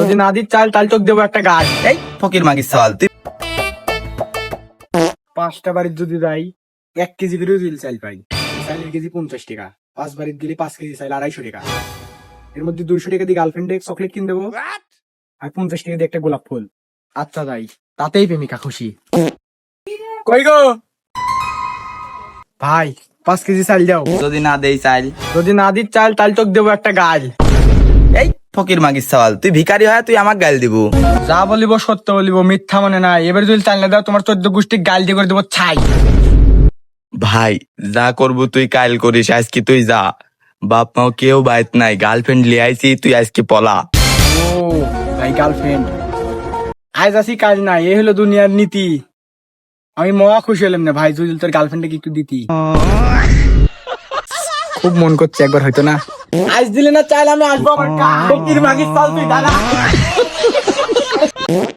যদি না দিস চাল তাহলে তোকে দেবো একটা গাছ। এই ফকির মাগির চাল তুই 5টা বাড়ির যদি যাই 1 কেজি করে চাল পাই। চালের কেজি 50 টাকা, 5 বাড়ির গেলে 5 কেজি চাল 250 টাকা। এর মধ্যে 200 টাকা দিয়ে গার্লফ্রেন্ডে চকলেট কিনে দেবো আর 50 টাকা দিয়ে একটা গোলাপ ফুল। আচ্ছা যাই, তাতেই প্রেমিকা খুশি। কই গো ভাই, 5 কেজি চাল দাও। যদি না দেই চাল, যদি না দিস চাল তাহলে তোকে দেবো একটা গাল। এই ফকির মাগির চাল তুই ভিখারি হয় তুই আমাকে গাল দিব। যা বলিব সত্য বলিব, মিথ্যা মানে নাই। এবার যদি চাল না দাও তোমার 14 গোষ্ঠী গাল দিয়ে করে দেবো ছাই। ভাই যা করবো তুই কাল করিস, আজকে তুই যা। বাপ মাও কেউ বাইত নাই, গার্লফ্রেন্ড লিয়ে আইছি, তুই আজকে পলা। ও ভাই, গার্লফ্রেন্ড আজ আসি কাজ নাই, এই হলো দুনিয়ার নীতি। আমি মহা খুশি হলাম না ভাই, যদি তোর গার্লফ্রেন্ডকে একটু দিতি। খুব মন করছে একবার, হয়তো না আজ দিলে না চাইলে আমি আসবো। আমার ফকির মাগির চাল তুই দাদা।